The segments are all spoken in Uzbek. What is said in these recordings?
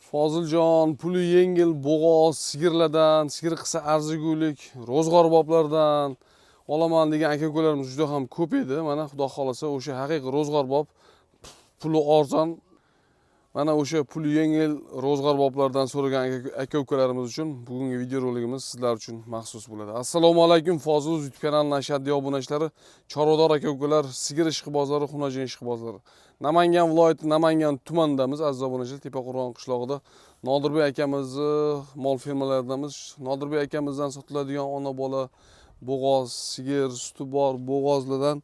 Foziljon, puli yengil bo'g'oz sigirlardan, sigir qilsa arzigulik, ro'zg'orboblardan olaman degan aka-ukalarimiz juda ham ko'p edi. Mana xudo xolasa o'sha haqiqiy ro'zg'orbob, puli arzon, mana o'sha puli yengil ro'zg'orboblardan so'ragan aka-ukalarimiz uchun bugungi video roligimiz sizlar uchun maxsus bo'ladi. Assalomu alaykum, Fozil YouTube kanalining ashaddiy obunachilari, chorvador aka-ukalar, sigir ishqibozlari, xunajin ishqibozlari. Namangan viloyati Namangan tumanidamiz, aziz obunachilar, Tepaqo'rg'on qishlog'ida Nodirbek akamizni mol fermalaridamiz. Nodirbek akamizdan sotiladigan ona bola bo'g'oz, sigir, suti bor bo'g'ozlardan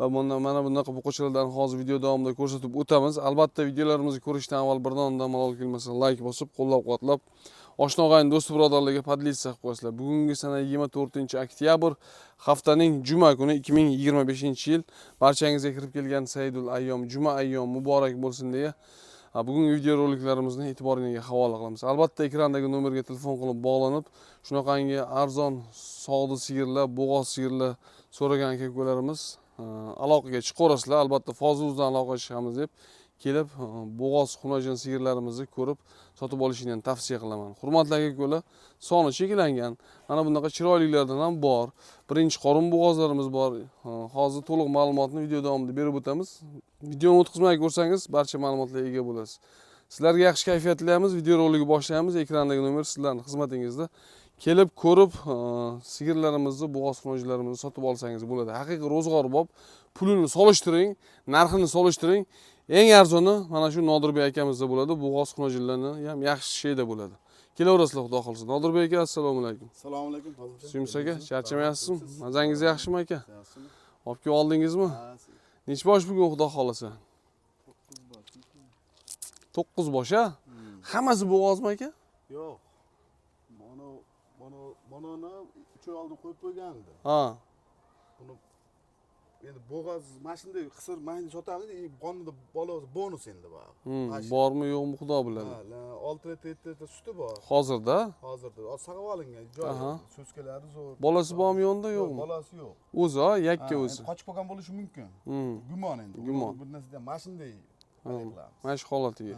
va mana bunaqa buqachalardan hozir video davomida ko'rsatib o'tamiz. Albatta videolarimizni ko'rishdan avval birdan malol kelmasa like bosib, qo'llab-quvvatlab, oshna og'ayni do'st birodarlarga podlisiya qilib qo'yasizlar. Bugungi sana 24-oktyabr, haftaning juma kuni 2025-yil. Barchangizga kirib kelgan Saidul ayyom, juma ayyom muborak bo'lsin deya bugungi video roliklarimizni e'tiboringizga havola qilamiz. Albatta ekrandagi nomerga telefon qilib bog'lanib, shunaqangi arzon sog'di sigirlar, bo'g'oz sigirlar so'ragan aka-ukalarimiz aloqaga chiqaverasizlar. Albatta Fozildan aloqaga chiqamiz deb kelib bo'g'oz xunajin sigirlarimizni ko'rib sotib olishingni tavsiya qilaman. Hurmatli aka-ukalar, soni cheklangan mana bunaqa chiroylilardan ham bor. Birinchi qorin bo'g'ozlarimiz bor. Hozir to'liq ma'lumotni video davomida berib o'tamiz. Videoni o'tkazmay ko'rsangiz barcha ma'lumotlarga ega bo'lasiz. Sizlarga yaxshi kayfiyat tilaymiz. Video roligi boshlaymiz. Ekrandagi nomer sizlarning xizmatingizda. Kelib ko'rib sigirlarimizni, bo'g'oz xunajinlarimizni sotib olsangiz bo'ladi. Haqiqiy ro'zg'orbob, pulini solishtiring, narxini solishtiring. Eng arzoni mana shu Nodirbek akamizda bo'ladi. Bo'g'oz xunajinlarni ham yaxshi sheyda bo'ladi. Kelaverasizlar xudo xolsa. Nodirbek aka, assalomu alaykum. Assalomu alaykum. Suymus aka, charchamayapsizmi? Mazangiz yaxshimi aka? Olib kelib oldingizmi? Necha bosh bugun xudo xolasa? 9 bosh a? Hammasi bo'g'ozmi aka? Yo'q. Mana 3 oy oldin qo'yib qo'ygandi. Ha. Buni endi bo'g'oz mashinada qisir mayni sotamiz, qonida bola bonus endi bor. Bormi yo'qmi xudo biladi. 6 litr 7 litr suti bor. Hozirda? Hozirda. Saqib olingan joy. So'skalari zo'r. Bolasi bormi yonida yo'qmi? Bolasi yo'q. O'zi, yakka o'zi. Qochib qolgan bo'lishi mumkin. Gumon endi. Gumon. Bir narsada mashinada Mana shu holatiga.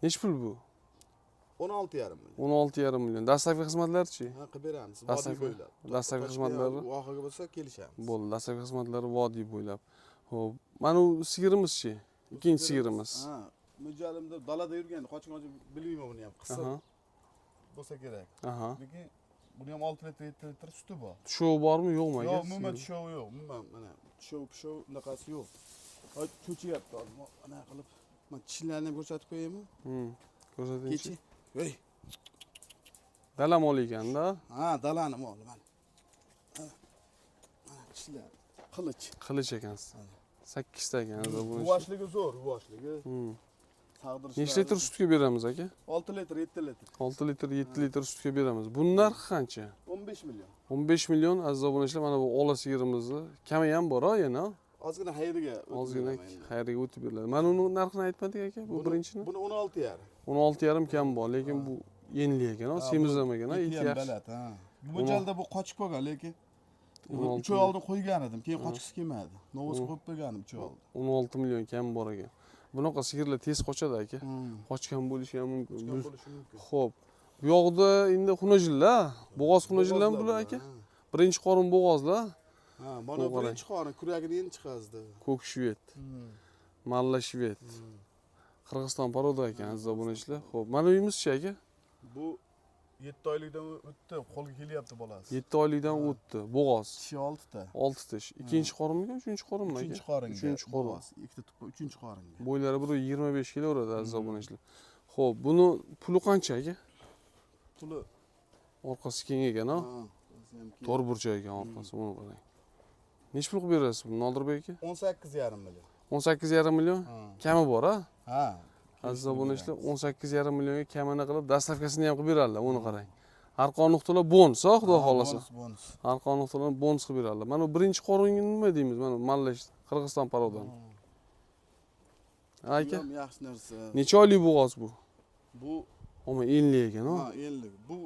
Nech pul bu? 16,5 million. 16,5 million. Dastlabki xizmatlarchi? Ha, qilib beramiz. Dastlabki xizmatlari oxirgi bo'lsa kelishamiz. bo'ldi. Dastlabki xizmatlari vodiy bo'ylab. Xo'p, mana bu sigirimizchi? Ikkinchi sigirimiz. Ha, mo'ljalimda dalada yurganda qochib bilmayman buni ham. Qisir bo'lsa kerak. Lekin buni ham 6 litr 7 litr suti bor. Tushov bormi yo'qmi aka? Yo'q, umuman tushov yo'q. Umuman mana tushov bunaqasi yo'q. Hoy, cho'chiyapti. Mana qilib, men tishlarni ham ko'rsatib qo'yaymi? Ko'rsatingchi. Voy. Dala mol ekanda? Ha, dalani moli mana. Tishlar, Qilich ekansiz. 8 ta ekan bu. Yuvoshligi zo'r, yuvoshligi. Taqdirish. Necha litr sutga beramiz aka? 6 litr, 7 litr. 6 litr, 7 litr sutga beramiz. Buning narxi qancha? 15 million. 15 million aziz obunachilar, mana bu ola sigirimizni kami ham bor-a yana. Ozgina xayriga o'tib beriladi. Mana uning narxini aytmadik aka, bu birinchini. Buni 16,5. 16,5 kam bor, lekin bu yenli ekan, semizlamagan, iti yaxshi. Mo'ljalda bu qochib qolgan, lekin 3 oy oldin qo'ygan edim, keyin qochgisi kelmadi. Novos qo'yib qo'yganim 3 oy oldin. 16 million kam bor ekan. Bunaqa sigirlar tez qochadi aka. Qochgan bo'lishi ham mumkin. Xo'p. Bu yoqda endi xunajinlar, bo'g'oz xunajinlar bular aka. Birinchi qorin bo'g'ozlar. Ha, mana birinchi qorin, kuragini endi chiqazdi. Ko'k shved. Malla shved. Qirg'iziston paroda ekan aziz obunachilar. Xo'p, mana uyimizchi aka? Bu 7 oylikdan o'tdi, qo'lga kelyapti bolasi. 7 oylikdan o'tdi, bo'g'oz. Tishi 6 ta. 6 tish. Ikkinchi qorinmi, uchinchi qorinmi aka? Uchinchi qorin. Uchinchi qorin. Ikkita tup, uchinchi qoringa. Bo'ylari bir 25 kelaveradi aziz obunachilar. Xo'p, buni puli qancha aka? Puli orqasi keng ekan, ha? To'r burchak ekan orqasi, buni qarang. Nech pul qilib berasiz buni Nodirbek aka? 18,5 million. 18,5 million? Kami bor, ha? Ha. Aziz obunachilar, 18,5 millionga kamini qilib, dastlabkasini ham qilib beradilar, uni qarang. Har qon nuqtalar bonus, xudo xolasa. Bonus. Har qon nuqtalar bonus qilib beradilar. Mana birinchi qoringa nima deymiz? Mana Mallash Qirg'iziston parodan. Aka, yaxshi narsa. Necha oylik bo'g'oz bu? Bu Oma 50 ekan, ha? Ha, 50. Bu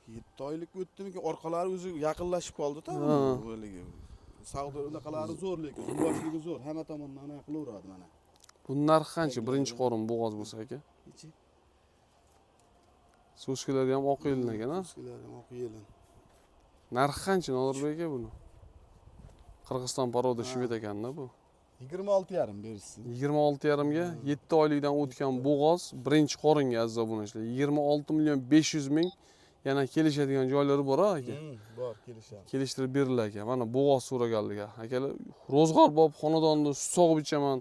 7 oylik o'tdimi, orqalari o'zi yaqinlashib qoldi-da. Savdo unaqalari zo'r, lekin yuvoshligi zo'r, hamma tomondan qilaveradi mana. Buni narxi qancha? Birinchi qorin bo'g'oz bo'lsa aka. Nechi? So'skilari ham oq yelin ekan, ha? So'skalari ham oq yelin. Narxi qancha Nodirbek aka buni? Qirg'iziston poroda shved ekanda bu. 26,5 berishsin. 26,5 ga 7 oylikdan o'tgan bo'g'oz birinchi qoringa aziz obunachilar. 26,500,000 yana kelishadigan joylari bor aka. Bor, kelishadi. Kelishtirib berilar ekan. Mana bo'g'oz so'raganliga. Akalar, ro'zg'or bob xonadonda sut sog'ib ichaman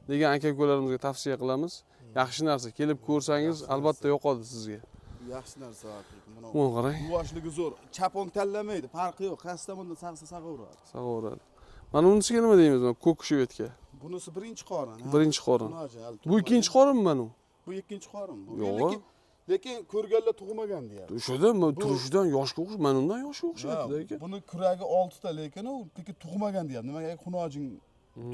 degan aka-ukalarimizga tavsiya qilamiz. Yaxshi narsa, kelib ko'rsangiz albatta yoqadi sizga. Yaxshi narsa haqiqatan. Buni qarang. Yuvoshligi zo'r. Chapon tanlamaydi, farqi yo'q. Qaysidan bundan sag'averadi. Sag'averadi. Mana unisiga nima deymiz? Ko'k shvetga. Bunisi birinchi qorin. Birinchi qorin. Bu ikkinchi qorinmi mana? Bu ikkinchi qorin bu. Yo'q. Lekin ko'rganlar tug'magan deyapti. O'shada turishidan yoshga o'xshaydi, mana undan yoshga o'xshaydi aka. Buni kuragi 6 ta, lekin u tug'magan deyapti. Nimaga xunojing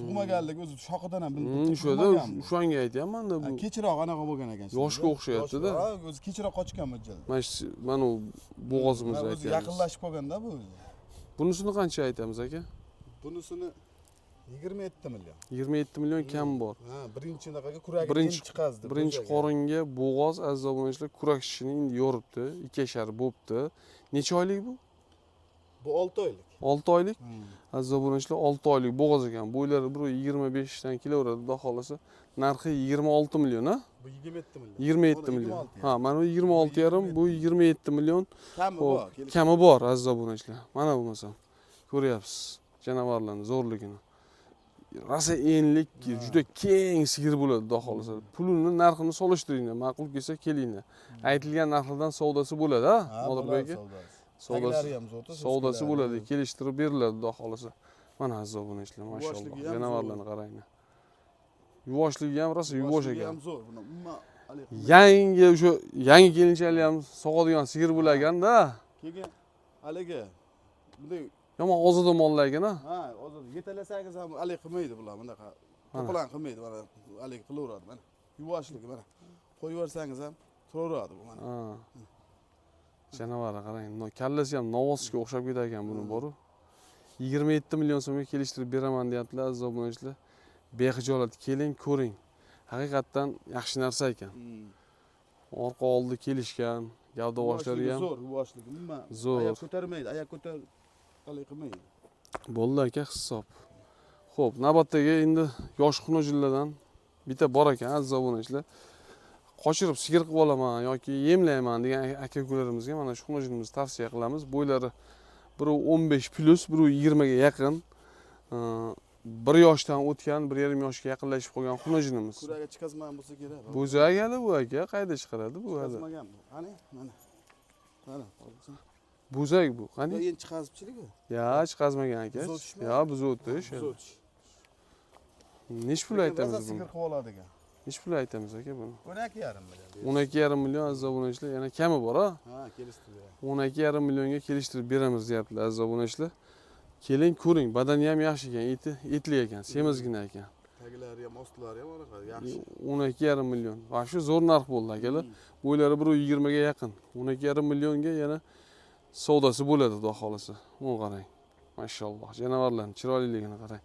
tug'maganligi o'zi shoqidan ham bilib turibdi. O'shada o'shanga aytyapman-da bu. Kechroq anaqa bo'lgan ekan. Yoshga o'xshayapti-da. Ha, o'zi kechroq qochgan mo'ljal. Mana u bo'g'ozimiz O'zi aytyapmiz. yaqinlashib qolganda bu. Bunisini qancha aytamiz aka? Bunisini 27 million. 27 million kam bor. Ha, birinchi unaqaga kuragi chiqazdi. Birinchi qoringa bo'g'oz aziz obunachilar kurak shishini endi yoribdi, ikkashar bo'pti. Necha oylik bu? Bu 6 oylik. 6 oylik. Aziz obunachilar 6 oylik bo'g'oz ekan. Bo'ylari 1.25 dan kelaveradi, xudo xolasa. Narxi 26 million, ha? Bu 27 million. 27 million. Ha, mana bu 26,5, bu 27 million. Kami bor. Kami bor aziz obunachilar. Mana bo'lmasa. Ko'ryapsiz janavorlarning zo'rligini. Rosa enlik, juda keng sigir bo'ladi, xudo xolasa. Pulini narxini solishtiringlar, ma'qul kelsa kelinglar. Aytilgan narxdan savdosi bo'ladi, ha? Nodirbek aka. Savdosi bo'ladi, kelishtirib beriladi, xudo xolasa. Mana aziz obunachilar, mashalloh. Janavorlarni qaranglar. Yuvoshligi ham rosa yuvosh ekan. Yangi o'sha yangi kelinchaklar ham sog'adigan sigir bo'lagan-da. Keyin haligi bunday yomon ozoda mollar ekan, ha? Ha, ozoda. Yetalasangiz ham alik qilmaydi bular, bunaqa. To'polon qilmaydi, mana alik qilaveradi, mana. Yuvoshligi mana. Qo'yib yuborsangiz ham turaveradi bu mana. Ha. Janavorlar qarang, kallasi ham novosga o'xshab ketar ekan buni boru. 27 million so'mga kelishtirib beraman deyaptilar aziz obunachilar. Bexijolat keling, ko'ring. Haqiqatdan yaxshi narsa ekan. Orqa oldi kelishgan, gavda boshlari ham zo'r, yuvoshligi. Nima? Zo'r. Oyoq ko'tarmaydi, oyoq ko'tar qalay qilmaydi. Bo'ldi aka hisob. Xo'p, navbatdagi endi yosh xunojillardan bitta bor ekan aziz obunachilar. Qochirib sigir qilib olaman yoki yemlayman degan aka-ukalarimizga mana shu xunojilimizni tavsiya qilamiz. Bo'ylari biri 15 plus, biri 20 ga yaqin. 1 yoshdan o'tgan, 1,5 yoshga yaqinlashib qolgan xunojinimiz. Kuraga chiqazmagan bo'lsa kerak. Bo'zak hali bu aka, qayda chiqaradi bu hali? Chiqazmagan bu. Qani? Mana. Mana, Bo'zak bu, qani? Endi chiqazibchiligi? Ya, chiqazmagan aka. Ya, biz o'tish. Nech pul aytamiz buni? Sigir qilib oladigan. Nech pul aytamiz aka buni? 12,5 million. 12,5 million aziz obunachilar, yana kami bor, ha? Ha, kelishtirib beramiz. 12,5 millionga kelishtirib beramiz deyaptilar aziz obunachilar. Keling ko'ring, badani ham yaxshi ekan, etli ekan, semizgina ekan. Taglari ham, ostlari ham anaqa yaxshi. 12,5 million. Va shu zo'r narx bo'ldi akalar. Bo'ylari 120 ga yaqin. 12,5 millionga yana savdosi bo'ladi, xudo xolasa. Buni qarang. Mashalloh, janavorlarning chiroyliligini qarang.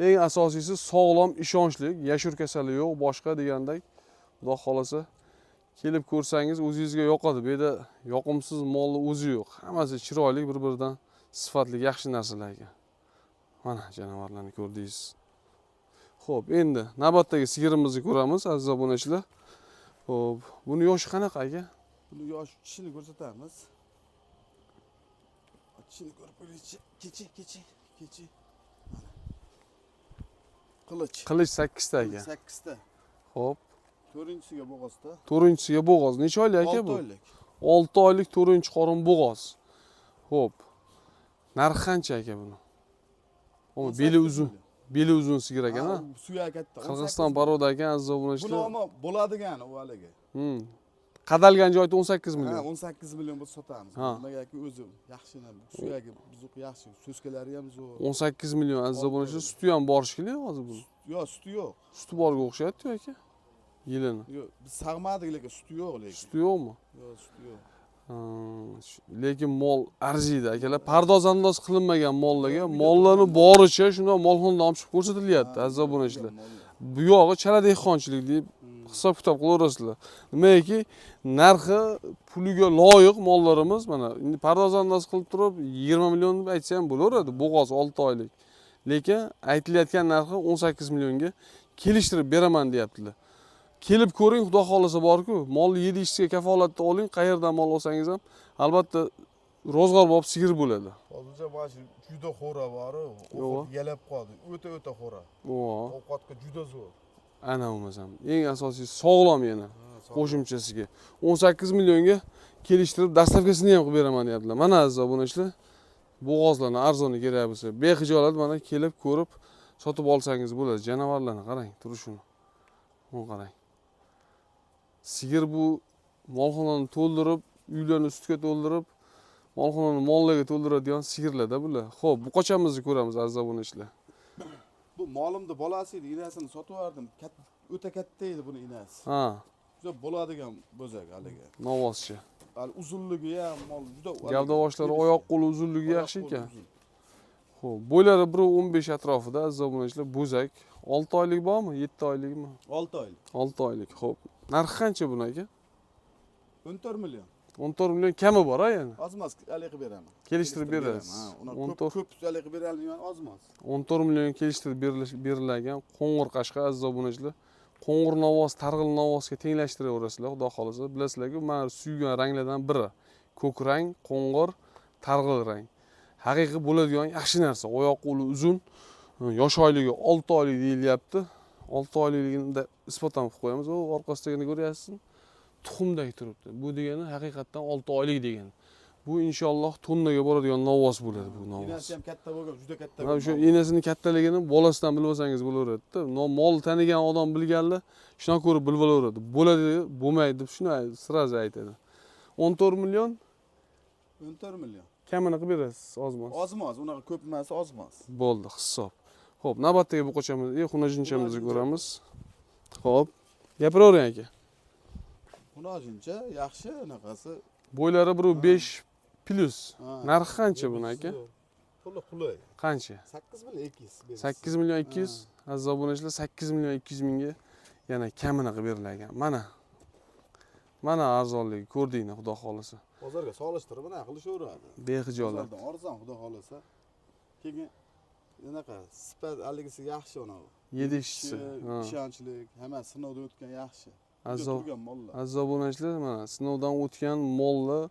Eng asosiysi sog'lom, ishonchli, yashur kasali yo'q, boshqa degandek, xudo xolasa kelib ko'rsangiz o'zingizga yoqadi. Bu yerda yoqimsiz molni o'zi yo'q. Hammasi chiroyli, bir-biridan sifatli, yaxshi narsalar ekan. Mana janavorlarni ko'rdingiz. Xo'p, endi navbatdagi sigirimizni ko'ramiz aziz obunachilar. Xo'p, buni yoshi qanaqa aka? Buni yosh tishini ko'rsatamiz. Tishini ko'rib qo'yingchi. Kechi. Qilich. Qilich 8 ta aka. 8 ta. Xo'p. 4-siga bo'g'ozda. 4-siga bo'g'oz. Necha oylik aka bu? 6 oylik. 6 oylik 4-qorin bo'g'oz. Xo'p. Narxi qancha aka buni? Ama beli uzun sigir ekan, ha? Suya katta. Qirg'iziston poroda ekan aziz obunachilar. Buni ama bo'ladigan u haligi. Qadalgan joyda 18 million. Ha, 18 million bo'lsa sotamiz. Nimagaki o'zi yaxshina, suyagi buzuq yaxshi, so'skalari ham zo'r. 18 million aziz obunachilar, suti ham bor shekilli hozir bu. Yo'q, suti yo'q. Suti borga o'xshayapti aka. Yilini. Yo'q, biz sag'madik lekin suti yo'q lekin. Suti yo'qmi? Yo'q, suti yo'q. Lekin mol arziydi akalar. Pardoz andoz qilinmagan mollarga mollarni boricha shunday molxonadan olib chiqib ko'rsatilyapti aziz obunachilar. Bu yog'i chala dehqonchilik deb hisob kitob qilaverasizlar. Nimaiki narxi puliga loyiq mollarimiz mana endi pardoz andoz qilib turib 20 million deb aytsa ham bo'laveradi. Bo'g'oz 6 oylik. Lekin aytilayotgan narxi 18 millionga kelishtirib beraman deyaptilar. Kelib ko'ring, xudo xolasa bor-ku, molni yeyishga kafolatni oling, qayerdan mol olsangiz ham albatta ro'zg'orbop sigir bo'ladi. Hozircha mana shu juda xo'ra bor, ovqat yalab qoldi. O'ta xo'ra. Ovqatga juda zo'r. Ana bo'lmasam, eng asosiysi sog'lom yana. Qo'shimchasiga 18 millionga kelishtirib dastavkasini ham qilib beraman deyaptilar. Mana aziz obunachilar, bo'g'ozlarni arzoni kerak bo'lsa, bexijolat mana kelib ko'rib sotib olsangiz bo'ladi. Janavorlarni qarang, turishini. Buni qarang. Sigir bu molxonani to'ldirib, uylarni sutga to'ldirib, molxonani mollarga to'ldiradigan sigirlarda bular. Xo'p, bu qochamizni ko'ramiz aziz obunachilar. Bu molimni bolasi edi, inasini sotib yubordim. O'ta katta edi buni inasi. Ha. Juda bo'ladigan bo'zak haligi. Novvozchi. Hali uzunligi ham mol juda gavda boshlari, oyoq qo'li uzunligi yaxshi ekan. Xo'p, bo'ylari 1.15 atrofida aziz obunachilar, bo'zak. 6 oylik bormi, 7 oylikmi? 6 oylik. 6 oylik. Xo'p. Narxi qancha buni aka? 14 million. 14 million kami bor yana. Ozmas, hali beraman. Kelishtirib berasiz. Ha, ular ko'p hali beradigan ozmas. 14 million kelishtirib berilgan qo'ng'ir qashqa aziz obunachilar. Qo'ng'ir novoz, targ'il novozga tenglashtiraverasizlar, xudo xolasa. Bilasizlar-ku, men suygan ranglardan biri. Ko'k rang, qo'ng'ir, targ'il rang. Haqiqiy bo'ladigan yaxshi narsa. Oyoq qo'li uzun, yosh oyligi 6 oylik deyilyapti. 6 oyligini isbotdan qilib qo'yamiz. O orqasidagini ko'ryapsizmi? Tuxumdek turibdi. Bu degani haqiqatdan 6 oylik degani. Bu inshaalloh tonnaga boradigan novoz bo'ladi bu novoz. Enasi ham katta bo'lgan, juda katta. Mana shu enasini kattaligini bolasidan bilib olsangiz bo'laveradi-da. Mol tanigan odam bilganlar shuna ko'rib bilib olaveradi. Bo'ladi, bo'lmaydi deb shuni sirazi aytadi. 14 million 14 million. Kamini qilib berasiz, ozmas. Ozmas, unaqa ko'p emas, ozmas. Bo'ldi, hisob. Xo'p, navbatdagi buqachamiz, xunajinchamizni ko'ramiz. Xo'p, gapiravering aka. Xunajincha yaxshi, unaqasi. Bo'ylari 1.5 plus. Narxi qancha buni aka? Qulay. Qancha? 8 million 200. 8 million 200. Aziz obunachilar, 8 million 200 mingga yana kamini qilib berilgan. Mana arzonligi ko'rdinglar, xudo xolasa. Bozorga solishtirib bunaqa qilishaveradi. Bexijolat. Bozordan arzon, xudo xolasa. Keyin unaqa sifat haligisi yaxshi uni. Yedishchisi, ishonchlik, hamma sinovdan o'tgan yaxshi. Aziz obunachilar, mana sinovdan o'tgan mollar,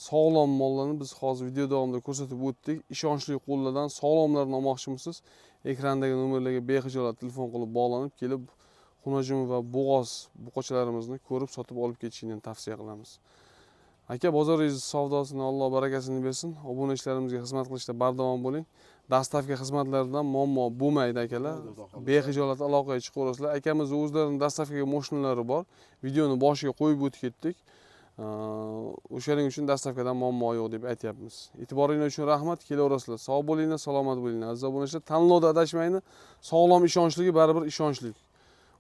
sog'lom mollarni biz hozir video davomida ko'rsatib o'tdik. Ishonchli qo'llardan sog'lomlarni olmoqchimisiz? Ekrandagi nomerlarga bexijolat telefon qilib bog'lanib kelib, xunajin va bo'g'oz buqachalarimizni ko'rib sotib olib ketishingni tavsiya qilamiz. Aka, bozoringiz savdosini Alloh barakasini bersin. Obunachilarimizga xizmat qilishda bardavom bo'ling. Dastavka xizmatlaridan muammo bo'lmaydi akalar. Bexijolat aloqaga chiqaverasizlar. Akamiz o'zlarining dastavkaga mashinalari bor. Videoni boshiga qo'yib o'tib ketdik. O'shaning uchun dastavkadan muammo yo'q deb aytyapmiz. E'tiboringiz uchun rahmat. Kelaverasizlar. Sog' bo'linglar, salomat bo'linglar. Aziz obunachilar, tanlovda adashmaydi. Sog'lom ishonchligi baribir ishonchli.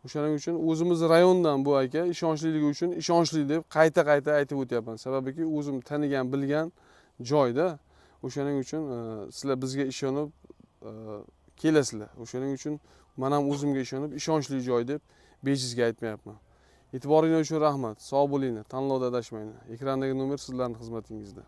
O'shaning uchun o'zimiz rayondan bu aka ishonchliligi uchun ishonchli deb qayta aytib o'tyapman. Sababiki o'zim tanigan, bilgan joyda. O'shaning uchun sizlar bizga ishonib kelasizlar. O'shaning uchun men ham o'zimga ishonib ishonchli joy deb bejizga aytmayapman. E'tiboringiz uchun rahmat. Sog' bo'linglar, tanlovda adashmaydi. Ekrandagi nomer sizlarning xizmatingizda.